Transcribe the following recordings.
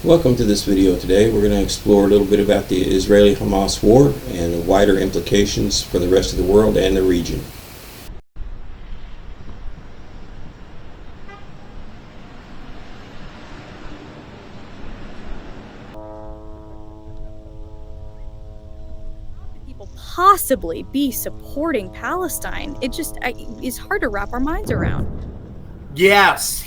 Welcome to this video today. We're going to explore a little bit about the Israeli-Hamas war and the wider implications for the rest of the world and the region. People possibly be supporting Palestine? It just is hard to wrap our minds around. Yes,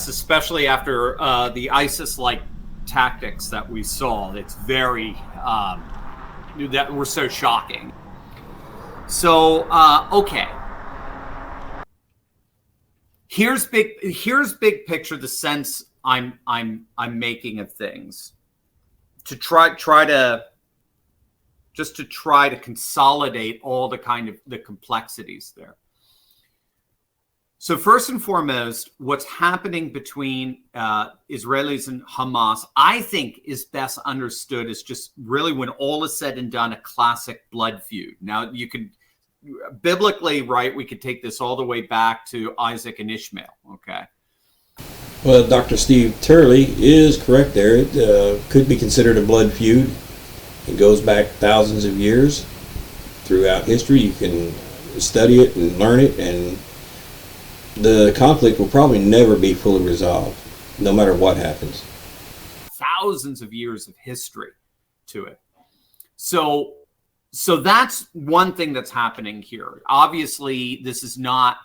especially after the ISIS-like tactics that we saw. It's very that were so shocking. So okay, here's big picture. The sense I'm making of things to try to consolidate all the complexities there. So first and foremost, what's happening between Israelis and Hamas, I think, is best understood as just really, when all is said and done, a classic blood feud. Now, you could biblically, right, we could take this all the way back to Isaac and Ishmael, okay? Well, Dr. Steve Turley is correct there. It could be considered a blood feud. It goes back thousands of years throughout history. You can study it and learn it, and the conflict will probably never be fully resolved, no matter what happens. Thousands of years of history to it. So that's one thing that's happening here. Obviously, this is not,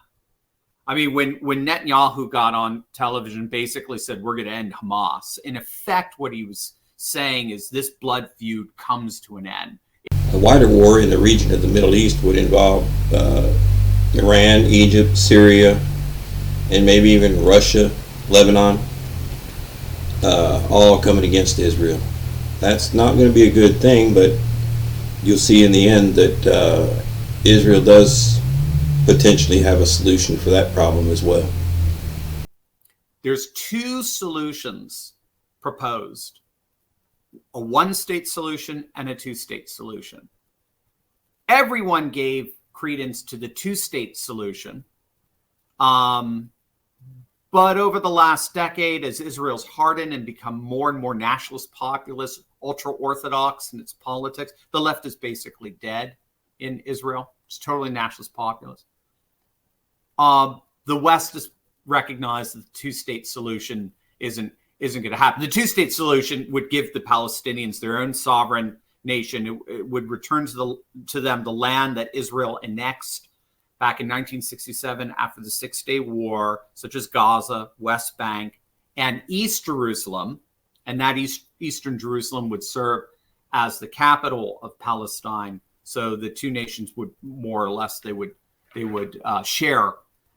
I mean, when Netanyahu got on television, basically said, we're going to end Hamas. In effect, what he was saying is this blood feud comes to an end. A wider war in the region of the Middle East would involve Iran, Egypt, Syria, and maybe even Russia, Lebanon, all coming against Israel. That's not going to be a good thing, but you'll see in the end that Israel does potentially have a solution for that problem as well. There's two solutions proposed: a one-state solution and a two-state solution. Everyone gave credence to the two-state solution. But over the last decade, as Israel's hardened and become more and more nationalist, populist, ultra-Orthodox in its politics, the left is basically dead in Israel. It's totally nationalist, populist. The West has recognized that the two-state solution isn't going to happen. The two-state solution would give the Palestinians their own sovereign nation. It would return to them the land that Israel annexed back in 1967 after the Six-Day War, such as Gaza, West Bank, and East Jerusalem. And that Eastern Jerusalem would serve as the capital of Palestine. So the two nations would more or less, they would share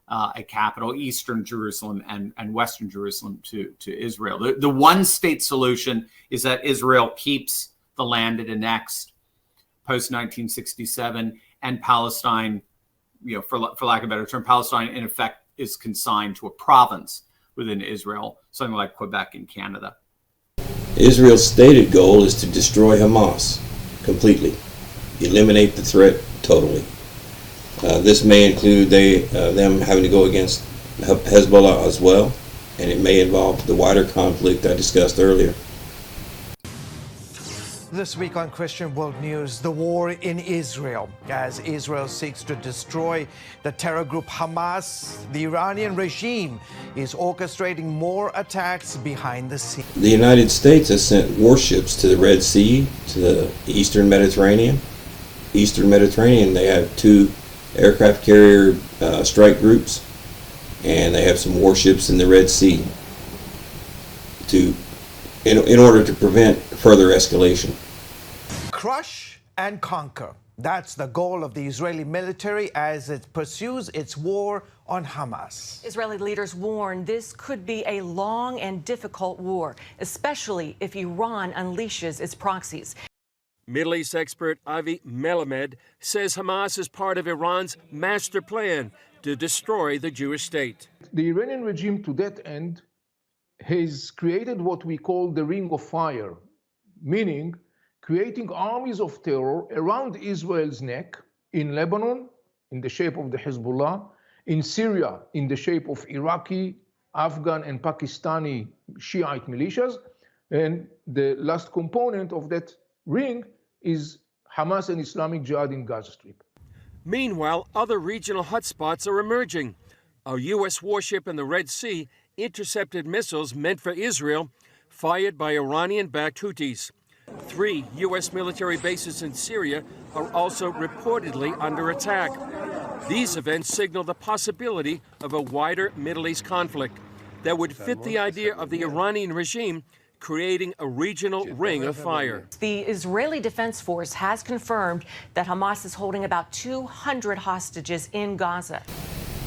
a capital, Eastern Jerusalem and Western Jerusalem to Israel. The one-state solution is that Israel keeps the land it annexed post-1967, and Palestine, for lack of a better term, Palestine in effect is consigned to a province within Israel, something like Quebec in Canada. Israel's stated goal is to destroy Hamas completely, eliminate the threat totally. This may include them having to go against Hezbollah as well, and it may involve the wider conflict I discussed earlier. This week on Christian World News, the war in Israel. As Israel seeks to destroy the terror group Hamas, the Iranian regime is orchestrating more attacks behind the scenes. The United States has sent warships to the Red Sea, to the Eastern Mediterranean. They have two aircraft carrier strike groups, and they have some warships in the Red Sea in order to prevent further escalation. Crush and conquer. That's the goal of the Israeli military as it pursues its war on Hamas. Israeli leaders warn this could be a long and difficult war, especially if Iran unleashes its proxies. Middle East expert Avi Melamed says Hamas is part of Iran's master plan to destroy the Jewish state. The Iranian regime, to that end, has created what we call the Ring of Fire, meaning creating armies of terror around Israel's neck, in Lebanon, in the shape of the Hezbollah, in Syria, in the shape of Iraqi, Afghan, and Pakistani Shiite militias, And the last component of that ring is Hamas and Islamic Jihad in Gaza Strip. Meanwhile, other regional hotspots are emerging. A U.S. warship in the Red Sea intercepted missiles meant for Israel, fired by Iranian-backed Houthis. 3 U.S. military bases in Syria are also reportedly under attack. These events signal the possibility of a wider Middle East conflict that would fit the idea of the Iranian regime creating a regional ring of fire. The Israeli Defense Force has confirmed that Hamas is holding about 200 hostages in Gaza.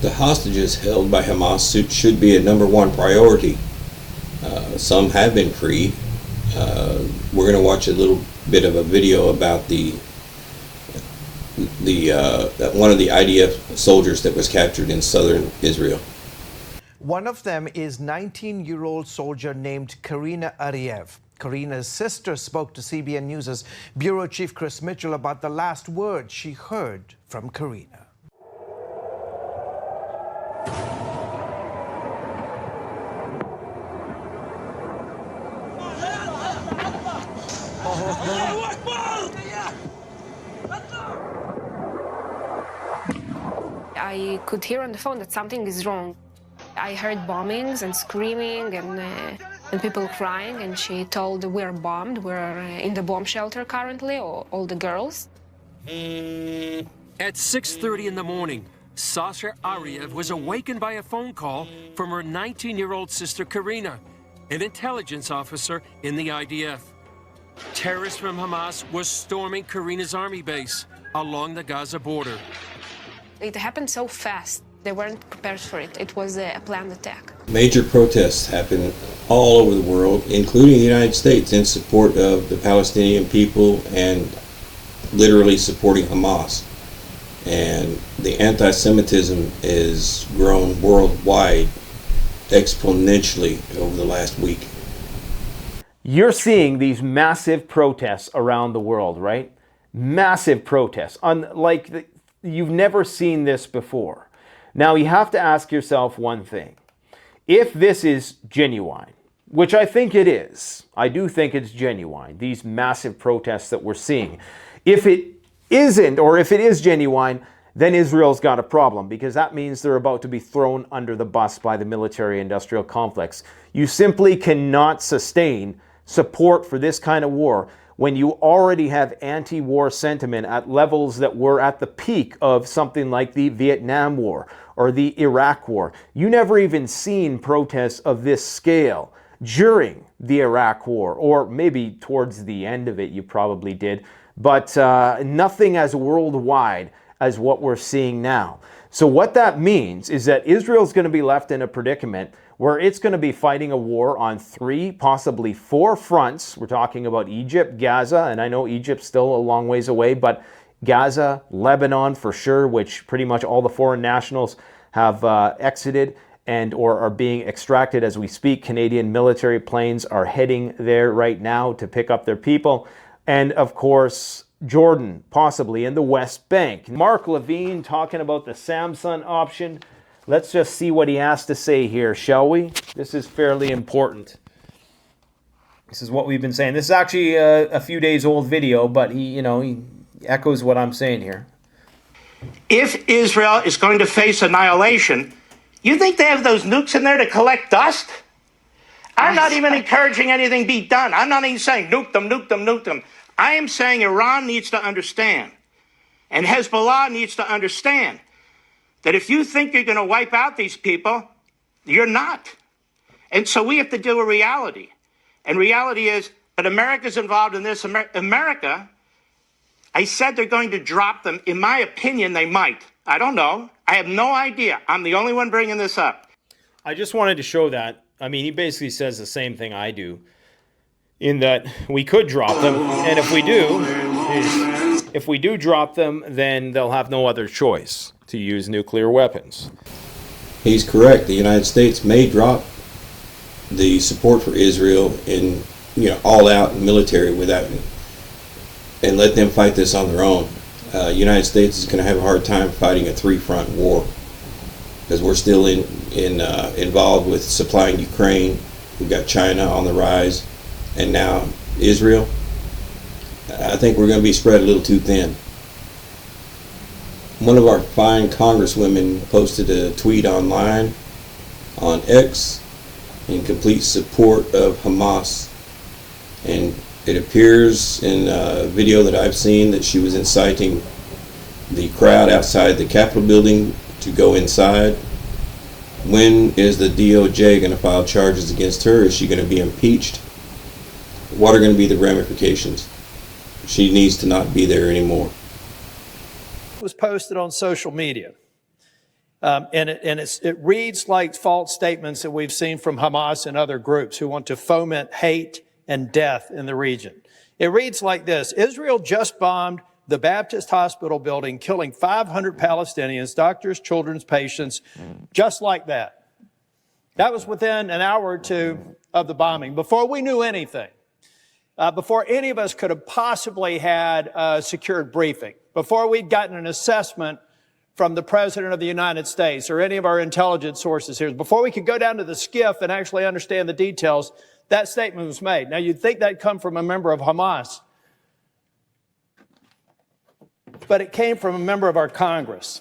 The hostages held by Hamas should be a #1 priority. Some have been freed. We're going to watch a little bit of a video about one of the IDF soldiers that was captured in southern Israel. One of them is 19-year-old soldier named Karina Ariev. Karina's sister spoke to CBN News' Bureau Chief Chris Mitchell about the last words she heard from Karina. I could hear on the phone that something is wrong. I heard bombings and screaming and people crying, and she told, we're bombed, we're in the bomb shelter currently, all the girls. At 6:30 in the morning, Sasha Ariev was awakened by a phone call from her 19-year-old sister Karina, an intelligence officer in the IDF. Terrorists from Hamas were storming Karina's army base along the Gaza border. It happened so fast. They weren't prepared for it. It was a planned attack. Major protests happen all over the world, including the United States, in support of the Palestinian people and literally supporting Hamas. And the anti-Semitism is grown worldwide exponentially over the last week. You're seeing these massive protests around the world, right? Massive protests, unlike you've never seen this before. Now you have to ask yourself one thing. If this is genuine, which I think it is, I do think it's genuine, these massive protests that we're seeing. If it isn't, or if it is genuine, then Israel's got a problem, because that means they're about to be thrown under the bus by the military-industrial complex. You simply cannot sustain support for this kind of war when you already have anti-war sentiment at levels that were at the peak of something like the Vietnam War or the Iraq War. You never even seen protests of this scale during the Iraq War, or maybe towards the end of it you probably did, but nothing as worldwide as what we're seeing now. So what that means is that Israel's going to be left in a predicament where it's going to be fighting a war on 3, possibly 4 fronts. We're talking about Egypt, Gaza, and I know Egypt's still a long ways away, but Gaza, Lebanon for sure, which pretty much all the foreign nationals have exited and or are being extracted as we speak. Canadian military planes are heading there right now to pick up their people. And of course, Jordan, possibly in the West Bank. Mark Levine talking about the Samsung option. Let's just see what he has to say here, shall we? This is fairly important. This is what we've been saying. This is actually a few days old video, but he echoes what I'm saying here. If Israel is going to face annihilation, you think they have those nukes in there to collect dust? I'm not even encouraging anything be done. I'm not even saying nuke them, nuke them, nuke them. I am saying Iran needs to understand, and Hezbollah needs to understand, that if you think you're going to wipe out these people, you're not. And so we have to deal with reality. And reality is that America's involved in this. America, I said they're going to drop them. In my opinion, they might. I don't know. I have no idea. I'm the only one bringing this up. I just wanted to show that. I mean, he basically says the same thing I do, in that we could drop them. And if we do drop them, then they'll have no other choice to use nuclear weapons. He's correct. The United States may drop the support for Israel in, all-out military without, and let them fight this on their own. United States is going to have a hard time fighting a 3-front war, because we're still involved with supplying Ukraine. We've got China on the rise, and now Israel, I think we're going to be spread a little too thin. One of our fine congresswomen posted a tweet online on X in complete support of Hamas, and it appears in a video that I've seen that she was inciting the crowd outside the Capitol building to go inside. When is the DOJ going to file charges against her? Is she going to be impeached? What are going to be the ramifications? She needs to not be there anymore. It was posted on social media. It reads like false statements that we've seen from Hamas and other groups who want to foment hate and death in the region. It reads like this: Israel just bombed the Baptist hospital building, killing 500 Palestinians, doctors, children's patients, just like that. That was within an hour or two of the bombing, before we knew anything, before any of us could have possibly had a secured briefing, before we'd gotten an assessment from the President of the United States or any of our intelligence sources here, before we could go down to the skiff and actually understand the details, that statement was made. Now, you'd think that'd come from a member of Hamas, but it came from a member of our Congress.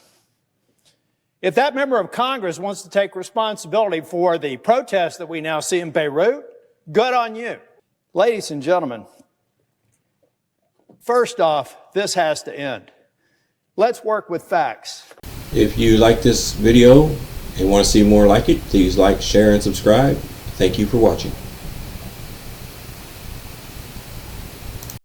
If that member of Congress wants to take responsibility for the protests that we now see in Beirut, good on you. Ladies and gentlemen, first off, this has to end. Let's work with facts. If you like this video and want to see more like it, please like, share, and subscribe. Thank you for watching.